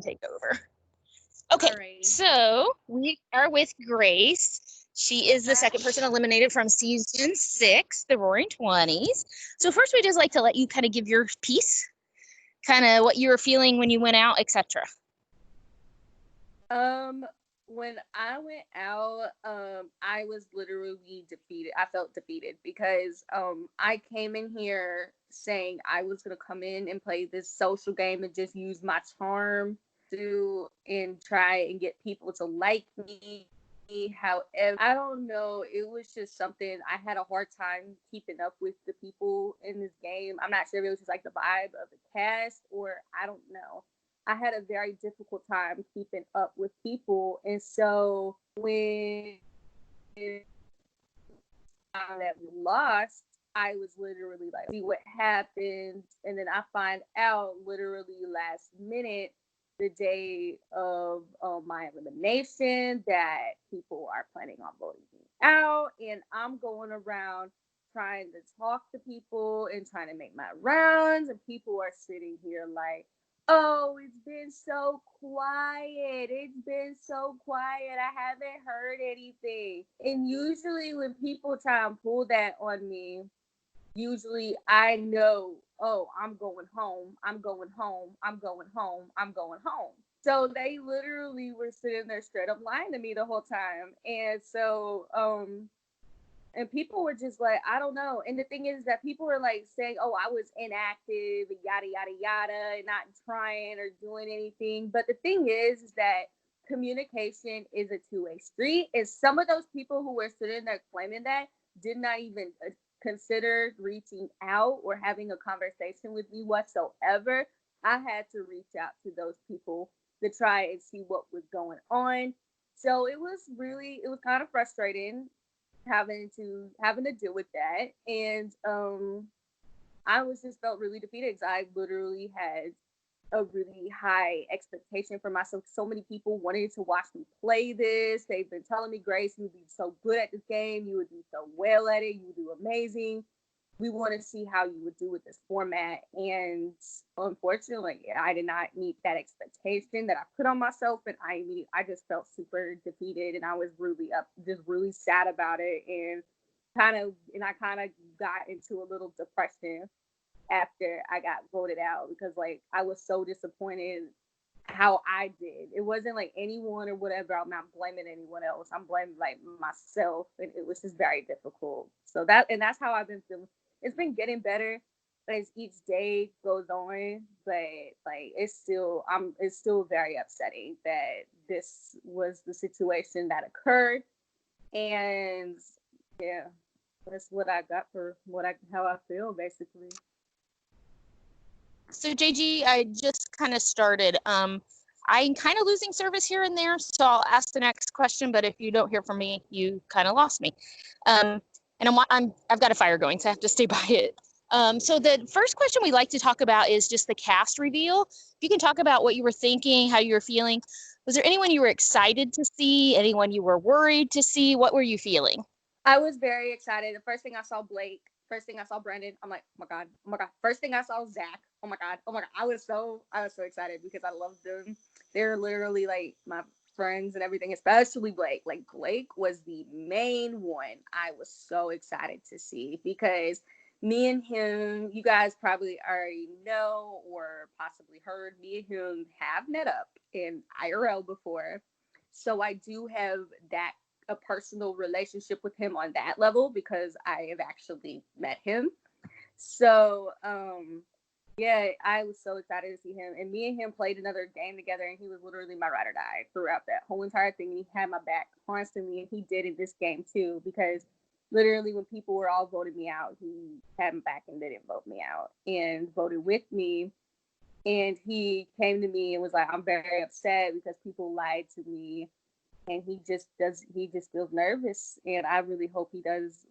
take over. Okay, Alrighty. so we are with Grace. She is the second person eliminated from season 6, the Roaring Twenties. So first, we just like to let you kind of give your piece, kind of what you were feeling when you went out, etc. When I went out, I was literally defeated. I felt defeated because I came in here saying I was gonna come in and play this social game and just use my charm to and try and get people to like me. However, I don't know. It was just something I had a hard time keeping up with the people in this game. I'm not sure if it was just like the vibe of the cast or I don't know. I had a very difficult time keeping up with people. And so when that we lost, I was literally like, see what happens. And then I find out literally last minute, the day of my elimination, that people are planning on voting me out. And I'm going around trying to talk to people and trying to make my rounds. And people are sitting here like, oh, it's been so quiet. It's been so quiet. I haven't heard anything. And usually when people try and pull that on me, usually I know, oh, I'm going home. I'm going home. I'm going home. I'm going home. So they literally were sitting there straight up lying to me the whole time. And so, and people were just like, I don't know. And the thing is that people were like saying, oh, I was inactive, yada, yada, yada, and not trying or doing anything. But the thing is that communication is a two-way street. And some of those people who were sitting there claiming that did not even consider reaching out or having a conversation with me whatsoever. I had to reach out to those people to try and see what was going on. So it was kind of frustrating having to deal with that. And I was just felt really defeated because I literally had a really high expectation for myself. So many people wanted to watch me play this. They've been telling me, Grace, you would be so good at this game. You would do so well at it. You would do amazing. We want to see how you would do with this format. And unfortunately, I did not meet that expectation that I put on myself. And I just felt super defeated, and I was really sad about it. And I kind of got into a little depression after I got voted out because like I was so disappointed how I did. It wasn't like anyone or whatever. I'm not blaming anyone else. I'm blaming like myself, and it was just very difficult. So that's how I've been feeling. It's been getting better as each day goes on, but like it's still very upsetting that this was the situation that occurred. And yeah, that's what I got for how I feel basically. So JG, I just kind of started. I'm kind of losing service here and there, so I'll ask the next question. But if you don't hear from me, you kind of lost me. And I've got a fire going, so I have to stay by it. So the first question we like to talk about is just the cast reveal. If you can talk about what you were thinking, how you were feeling. Was there anyone you were excited to see? Anyone you were worried to see? What were you feeling? I was very excited. The first thing I saw Blake. First thing I saw Brendan. I'm like, oh my god, oh my god. First thing I saw Zach. Oh my god, oh my god. I was so excited because I loved them. They're literally like my friends and everything, especially Blake. Like Blake was the main one I was so excited to see because me and him, you guys probably already know or possibly heard, me and him have met up in IRL before. So I do have that a personal relationship with him on that level because I have actually met him. So yeah, I was so excited to see him. And me and him played another game together, and he was literally my ride or die throughout that whole entire thing. He had my back constantly, and he did in this game too, because literally when people were all voting me out, he had my back and didn't vote me out and voted with me. And he came to me and was like, I'm very upset because people lied to me. And he just feels nervous. And I really hope he does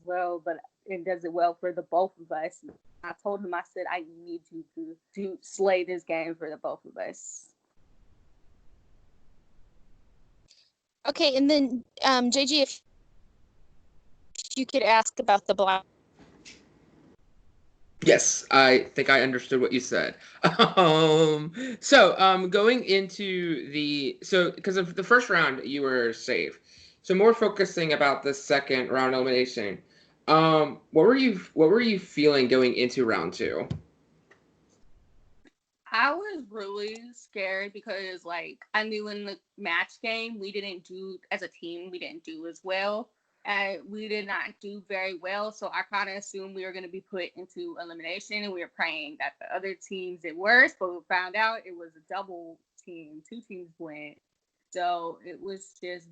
well, but and does it well for the both of us. I told him, I said, I need you to slay this game for the both of us. Okay, and then JG, if you could ask about the Black Yes, I think I understood what you said. Going into because of the first round, you were safe. So more focusing about the second round elimination. What were you feeling going into round two? I was really scared because, like, I knew in the match game we didn't do as a team. We didn't do as well. We did not do very well, so I kind of assumed we were going to be put into elimination, and we were praying that the other teams did worse. But we found out it was a double team; two teams went. So it was just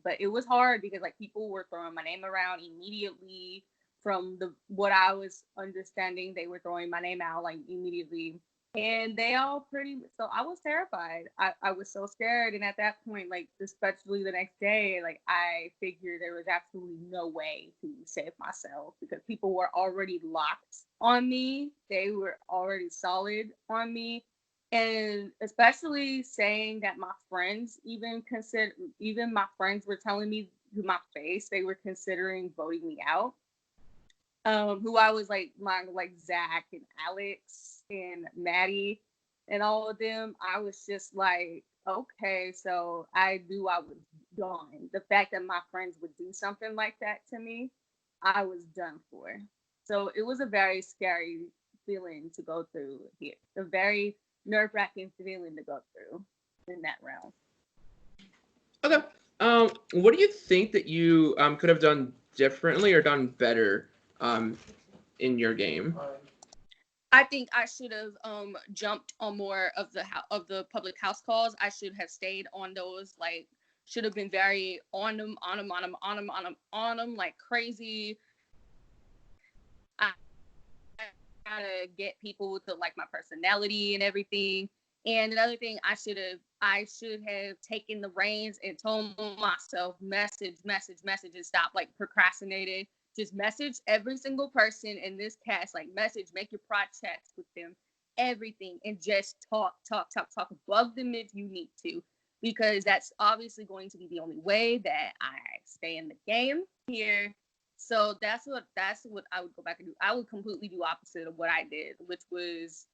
but it was hard because like people were throwing my name around immediately. From the what I was understanding, they were throwing my name out like immediately, and they all pretty, so I was terrified. I was so scared, and at that point, like especially the next day, like I figured there was absolutely no way to save myself because people were already locked on me. They were already solid on me, and especially saying that my friends even my friends were telling me to my face they were considering voting me out. Who I was like Zach and Alex and Maddie and all of them. I was just like, okay, so I knew I was done. The fact that my friends would do something like that to me, I was done for. So it was a very scary feeling to go through here. A very nerve-wracking feeling to go through in that round. Okay. What do you think that you could have done differently or done better in your game? I think I should have jumped on more of the public house calls. I should have stayed on those. Like, should have been very on them, on them, on them, on them, on them, on them, like crazy. I gotta get people to like my personality and everything. And another thing, I should have taken the reins and told myself, message, and stop like procrastinating. Just message every single person in this cast, like message, make your prod chats with them, everything, and just talk. Bug them if you need to, because that's obviously going to be the only way that I stay in the game here. So that's what I would go back and do. I would completely do opposite of what I did, which was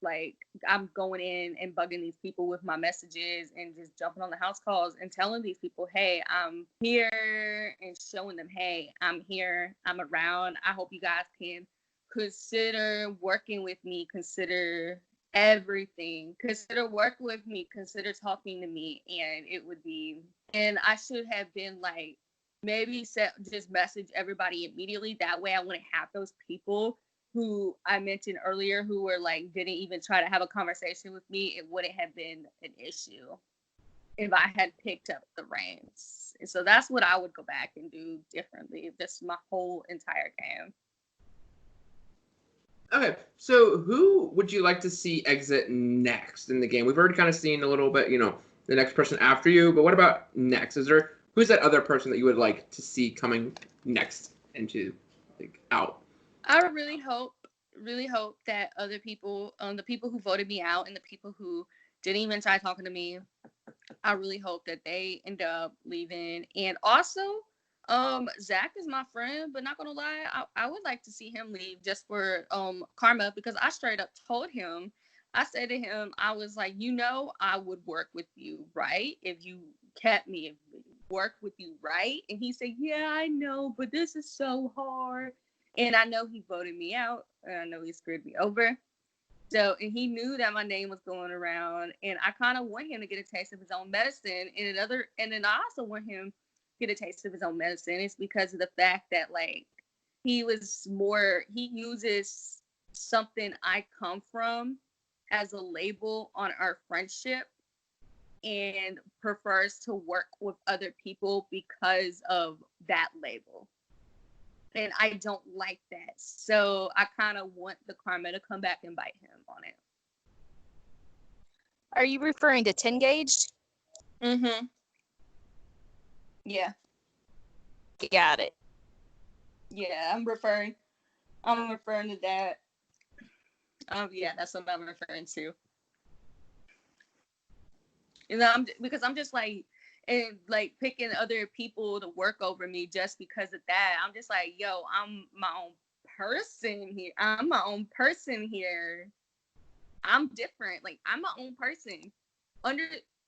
like I'm going in and bugging these people with my messages and just jumping on the house calls and telling these people, hey, I'm here, and showing them, hey, I'm here, I'm around. I hope you guys can consider working with me, consider everything, consider working with me, consider talking to me, and it would be, and I should have been like, maybe just message everybody immediately. That way I wouldn't have those people who I mentioned earlier who were like didn't even try to have a conversation with me. It wouldn't have been an issue if I had picked up the reins. And so that's what I would go back and do differently, just my whole entire game. Okay, so who would you like to see exit next in the game? We've already kind of seen a little bit, the next person after you, but what about next? Who's that other person that you would like to see coming next into, like, out? I really hope that other people, the people who voted me out and the people who didn't even try talking to me, I really hope that they end up leaving. And also, Zach is my friend, but not gonna lie, I would like to see him leave just for karma, because I straight up told him, I said to him, I was like, I would work with you, right? If you kept me, work with you, right? And he said, yeah, I know, but this is so hard. And I know he voted me out, and I know he screwed me over. So, and he knew that my name was going around, and I kind of want him to get a taste of his own medicine. And then I also want him to get a taste of his own medicine. It's because of the fact that like he uses something I come from as a label on our friendship, and prefers to work with other people because of that label. And I don't like that. So I kind of want the karma to come back and bite him on it. Are you referring to 10 gauged? Mm-hmm. Yeah. Got it. Yeah, I'm referring to that. Yeah, that's what I'm referring to. Because I'm just like, and like picking other people to work over me just because of that. I'm just like, yo, I'm my own person here. I'm my own person here. I'm different. Like, I'm my own person.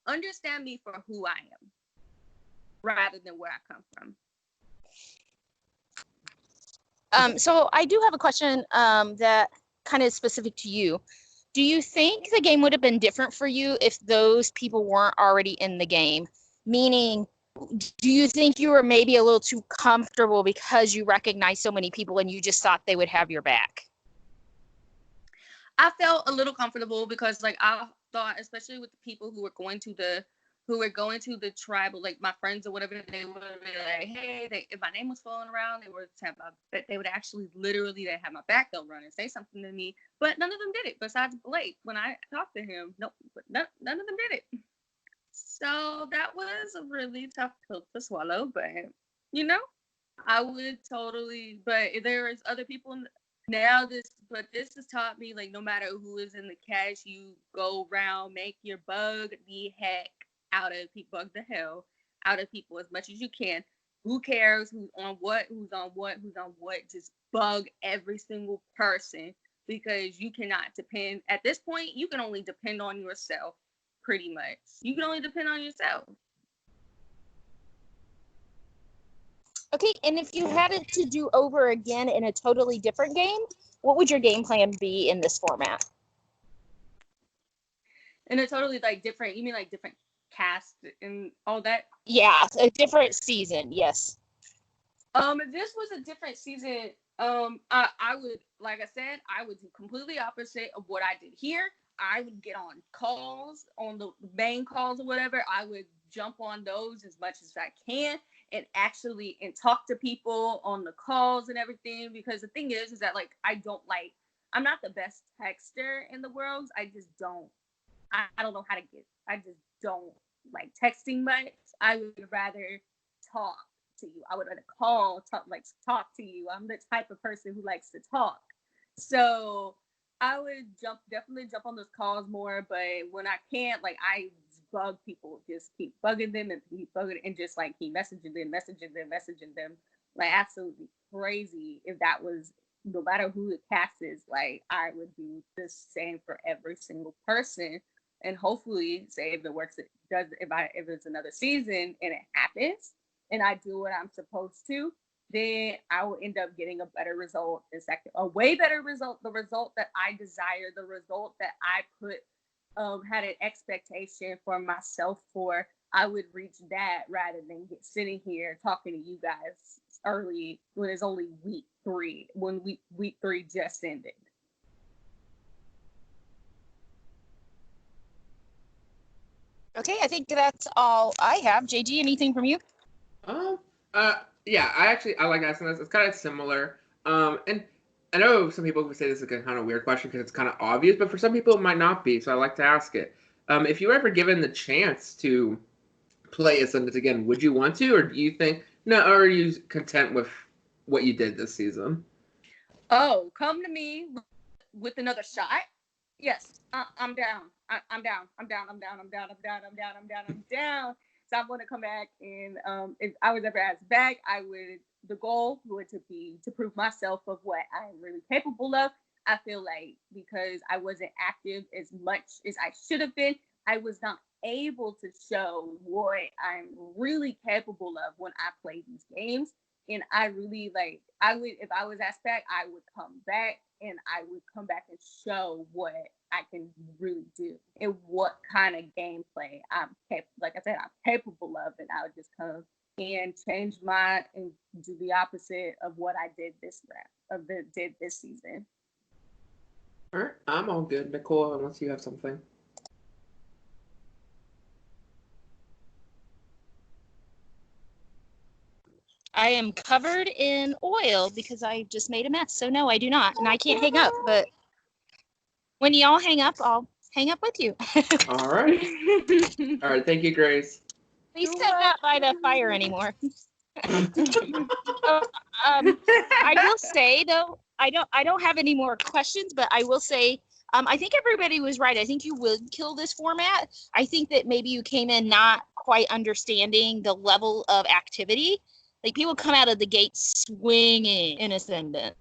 Understand me for who I am, rather than where I come from. So I do have a question that kind of is specific to you. Do you think the game would have been different for you if those people weren't already in the game? Meaning, do you think you were maybe a little too comfortable because you recognize so many people and you just thought they would have your back? I felt a little comfortable because, like, I thought, especially with the people who were going to the tribal, like my friends or whatever, they would be like, hey, if my name was floating around, they would actually literally, they have my back, they'll run and say something to me, but none of them did it. Besides Blake, when I talked to him, none of them did it. So that was a really tough pill to swallow, but I would totally. But there is other people now. This has taught me, like, no matter who is in the cash, you go around, make your bug the heck out of people, bug the hell out of people as much as you can. Who cares who's on what? Just bug every single person, because you cannot depend. At this point, you can only depend on yourself. Pretty much, you can only depend on yourself. Okay, and if you had it to do over again in a totally different game, what would your game plan be in this format? In a totally, like, different, you mean like different cast and all that? Yeah, a different season, yes. If this was a different season, I would, like I said, I would do completely opposite of what I did here. I would get on calls, on the main calls or whatever. I would jump on those as much as I can and talk to people on the calls and everything. Because the thing is that, like, I'm not the best texter in the world. I just don't. I don't know how to I just don't like texting much. I would rather talk to you. I would rather talk to you. I'm the type of person who likes to talk. So I would definitely jump on those calls more, but when I can't, like, I bug people, just keep bugging them and keep bugging, and just like keep messaging them, like absolutely crazy. If that was, no matter who the cast is, like, I would do the same for every single person, and hopefully, say if it works, if it's another season and it happens, and I do what I'm supposed to, then I will end up getting a better result a way better result, the result that I desire, the result that I had an expectation for myself for. I would reach that rather than sitting here talking to you guys early when it's only week 3, when week 3 just ended. Okay, I think that's all I have. JG, anything from you? Yeah, I like asking this. It's kind of similar. And I know some people would say this is a kind of weird question because it's kind of obvious, but for some people it might not be. So I like to ask it. If you were ever given the chance to play Ascendant again, would you want to, or do you think no? Or are you content with what you did this season? Oh, come to me with another shot. Yes, I'm down. I'm down. So I'm going to come back, and if I was ever asked back, the goal would be to prove myself of what I'm really capable of. I feel like because I wasn't active as much as I should have been, I was not able to show what I'm really capable of when I play these games. And I really if I was asked back, I would come back, and I would come back and show what I can really do and what kind of gameplay I'm capable of. And I would just come and change and do the opposite of what I did this season. All right, I'm all good, Nicole, unless you have something. I am covered in oil because I just made a mess. So no, I do not. And I can't hang up, but when y'all hang up, I'll hang up with you. All right. All right, thank you, Grace. Please sit not by the fire anymore. I will say though, I don't have any more questions, but I will say, I think everybody was right. I think you would kill this format. I think that maybe you came in not quite understanding the level of activity. Like, people come out of the gate swinging in Ascendant.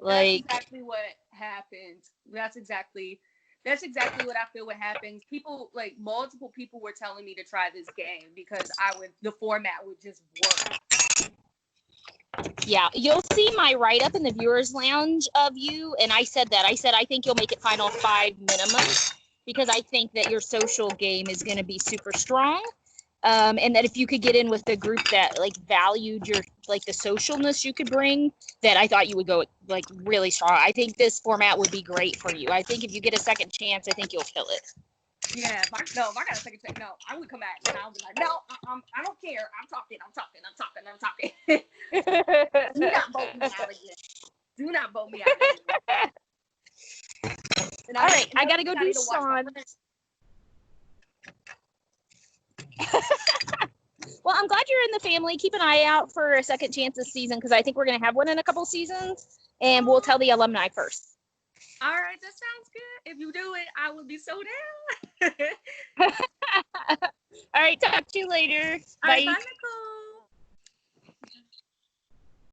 Like, that's exactly what happened. That's exactly what I feel what happens. People, like multiple people were telling me to try this game because the format would just work. yeah, you'll see my write-up in the viewers lounge of you, and I said that. I said I think you'll make it final 5 minimum because I think that your social game is going to be super strong. And that if you could get in with a group that like valued your like the socialness you could bring, that I thought you would go like really strong. I think this format would be great for you. I think if you get a second chance, I think you'll kill it. Yeah, if I got a second chance, no, I would come back and I'll be like, no, I don't care. I'm talking. Do not vote me out again. Do not vote me out again. And all right, I gotta go do Sean. Well, I'm glad you're in the family. Keep an eye out for a second chance this season because I think we're going to have one in a couple seasons, and we'll tell the alumni first. All right, that sounds good. If you do it, I will be so down. All right, talk to you later. All Bye. right, bye,